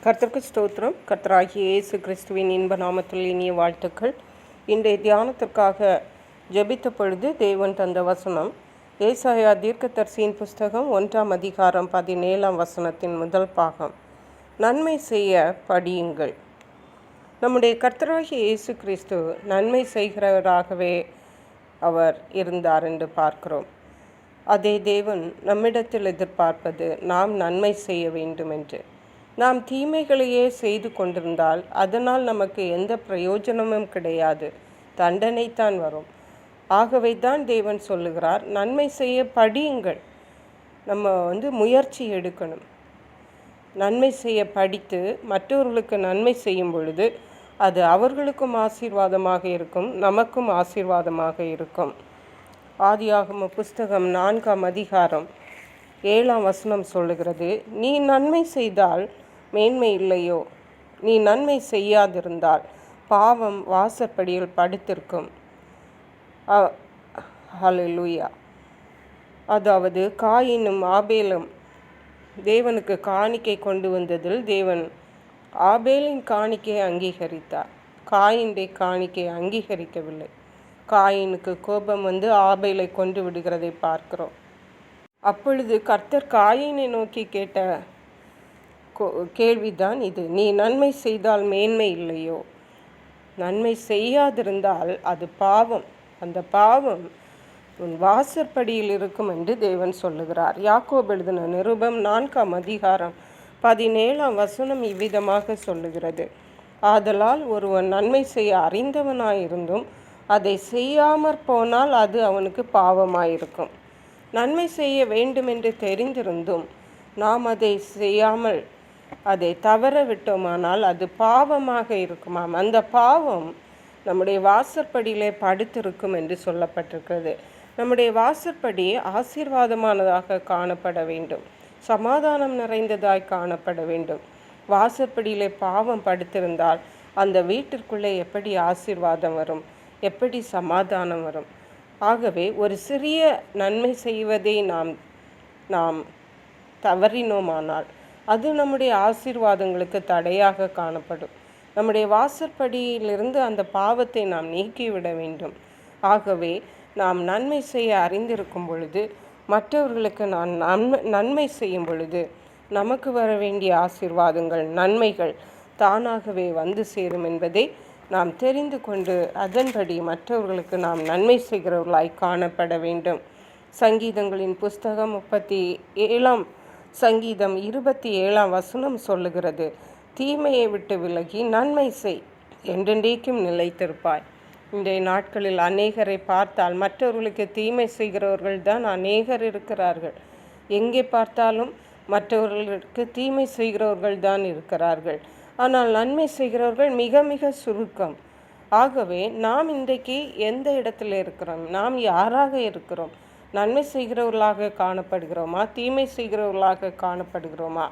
கர்த்தருக்கு ஸ்தோத்திரம். கர்த்தராகிய இயேசு கிறிஸ்துவின் இன்ப நாமத்தில் இனிய வாழ்த்துக்கள். இன்றைய தியானத்திற்காக ஜெபித்த பொழுது தேவன் தந்த வசனம் ஏசாயா தீர்க்கதரிசியின் புஸ்தகம் 1ஆம் அதிகாரம் 17ஆம் வசனத்தின் முதல் பாகம். நன்மை செய்ய படியுங்கள். நம்முடைய கர்த்தராகிய இயேசு கிறிஸ்து நன்மை செய்கிறவராகவே அவர் இருந்தார் என்று பார்க்கிறோம். அதே தேவன் நம்மிடத்தில் எதிர்பார்ப்பது நாம் நன்மை செய்ய வேண்டும் என்று. நாம் தீமைகளையே செய்து கொண்டிருந்தால் அதனால் நமக்கு எந்த பிரயோஜனமும் கிடையாது, தண்டனைத்தான் வரும். ஆகவே தான் தேவன் சொல்லுகிறார், நன்மை செய்ய படியுங்கள். நம்ம முயற்சி எடுக்கணும். நன்மை செய்ய படித்து மற்றவர்களுக்கு நன்மை செய்யும் பொழுது அது அவர்களுக்கும் ஆசீர்வாதமாக இருக்கும், நமக்கும் ஆசீர்வாதமாக இருக்கும். ஆதியாகம புஸ்தகம் 4ஆம் அதிகாரம் 7ஆம் வசனம் சொல்லுகிறது, நீ நன்மை செய்தால் மேன்மை இல்லையோ, நீ நன்மை செய்யாதிருந்தால் பாவம் வாசற்படியில் படுத்திருக்கும். ஹல்லேலூயா. அதாவது காயினும் ஆபேலும் தேவனுக்கு காணிக்கை கொண்டு வந்ததில் தேவன் ஆபேலின் காணிக்கையை அங்கீகரித்தார், காயினுடைய காணிக்கையை அங்கீகரிக்கவில்லை. காயினுக்கு கோபம் ஆபேலை கொண்டு விடுகிறதை பார்க்கிறோம். அப்பொழுது கர்த்தர் காயினை நோக்கி கேட்ட கேள்விதான் இது, நீ நன்மை செய்தால் மேன்மை இல்லையோ, நன்மை செய்யாதிருந்தால் அது பாவம், அந்த பாவம் உன் வாசற்படியில் இருக்கும் என்று தேவன் சொல்லுகிறார். யாக்கோபு எழுதின நிருபம் 4ஆம் அதிகாரம் 17ஆம் வசனம் இவ்விதமாக சொல்லுகிறது, ஆதலால் ஒருவன் நன்மை செய்ய அறிந்தவனாயிருந்தும் அதை செய்யாமற் போனால் அது அவனுக்கு பாவமாயிருக்கும். நன்மை செய்ய வேண்டும் என்று தெரிந்திருந்தும் நாம் அதை செய்யாமல் அதை தவற விட்டோமானால் அது பாவமாக இருக்குமாம். அந்த பாவம் நம்முடைய வாசற்படியிலே படுத்திருக்கும் என்று சொல்லப்பட்டிருக்கிறது. நம்முடைய வாசற்படி ஆசீர்வாதமானதாக காணப்பட வேண்டும், சமாதானம் நிறைந்ததாய் காணப்பட வேண்டும். வாசற்படியிலே பாவம் படுத்திருந்தால் அந்த வீட்டிற்குள்ளே எப்படி ஆசீர்வாதம் வரும், எப்படி சமாதானம் வரும்? ஆகவே ஒரு சிறிய நன்மை செய்வதை நாம் தவறினோமானால் அது நம்முடைய ஆசீர்வாதங்களுக்கு தடையாக காணப்படும். நம்முடைய வாசற்படியிலிருந்து அந்த பாவத்தை நாம் நீக்கிவிட வேண்டும். ஆகவே நாம் நன்மை செய்ய அறிந்திருக்கும் பொழுது, மற்றவர்களுக்கு நன்மை செய்யும் பொழுது நமக்கு வர வேண்டிய ஆசீர்வாதங்கள், நன்மைகள் தானாகவே வந்து சேரும் என்பதை நாம் தெரிந்து கொண்டு அதன்படி மற்றவர்களுக்கு நாம் நன்மை செய்கிறவர்களாய் காணப்பட வேண்டும். சங்கீதங்களின் புஸ்தகம் 37ஆம் சங்கீதம் 27ஆம் வசனம் சொல்லுகிறது, தீமையை விட்டு விலகி நன்மை செய், என்றென்றைக்கும் நிலைத்திருப்பாய். இன்றைய நாட்களில் அநேகரை பார்த்தால் மற்றவர்களுக்கு தீமை செய்கிறவர்கள் தான் அநேகர் இருக்கிறார்கள். எங்கே பார்த்தாலும் மற்றவர்களுக்கு தீமை செய்கிறவர்கள் தான் இருக்கிறார்கள். ஆனால் நன்மை செய்கிறவர்கள் மிக மிக சுருக்கம். ஆகவே நாம் இன்றைக்கு எந்த இடத்துல இருக்கிறோம், நாம் யாராக இருக்கிறோம்? நன்மை செய்கிறவர்களாக காணப்படுகிறோமா, தீமை செய்கிறவர்களாக காணப்படுகிறோமா?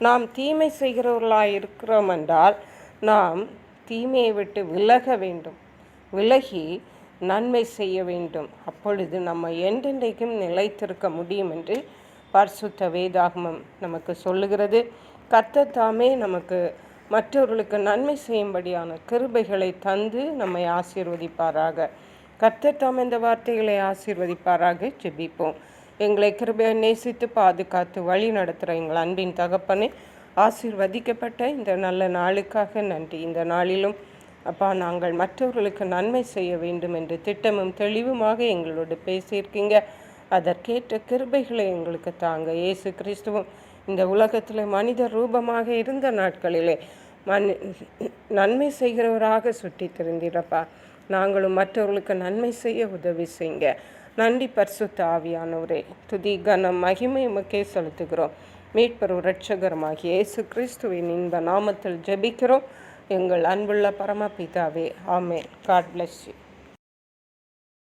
நாம் தீமை செய்கிறவர்களாக இருக்கிறோம் என்றால் நாம் தீமையை விட்டு விலக வேண்டும், விலகி நன்மை செய்ய வேண்டும். அப்பொழுது நம்ம என்றென்றைக்கும் நிலைத்திருக்க முடியும் என்று பரிசுத்த வேதாகமம் நமக்கு சொல்லுகிறது. கர்த்தர் தாமே நமக்கு மற்றவர்களுக்கு நன்மை செய்யும்படியான கிருபைகளை தந்து நம்மை ஆசீர்வதிப்பாராக. கர்த்தர் தாம் இந்த வார்த்தைகளை ஆசீர்வதிப்பாராக. ஜெபிப்போம். எங்களை கிருபையை நேசித்து பாதுகாத்து வழி நடத்துகிற எங்கள் அன்பின் தகப்பனே, ஆசீர்வதிக்கப்பட்ட இந்த நல்ல நாளுக்காக நன்றி. இந்த நாளிலும் அப்பா, நாங்கள் மற்றவர்களுக்கு நன்மை செய்ய வேண்டும் என்று திட்டமும் தெளிவுமாக எங்களோடு பேசியிருக்கீங்க. அதற்கேற்ற கிருபைகளை எங்களுக்கு தாங்க. இயேசு கிறிஸ்துவும் இந்த உலகத்தில் மனித ரூபமாக இருந்த நாட்களிலே நன்மை செய்கிறவராக சுற்றி திரிந்திரப்பா. நாங்களும் மற்றவர்களுக்கு நன்மை செய்ய உதவி செய்யுங்க. நன்றி பரிசுத்த ஆவியானவரே. துதி கனம் மகிமை உமக்கே செலுத்துகிறோம். மீட்பரும் இரட்சகருமாகிய இயேசு கிறிஸ்துவின் இன்ப நாமத்தில் ஜெபிக்கிறோம் எங்கள் அன்புள்ள பரமபிதாவே. ஆமென். God bless you.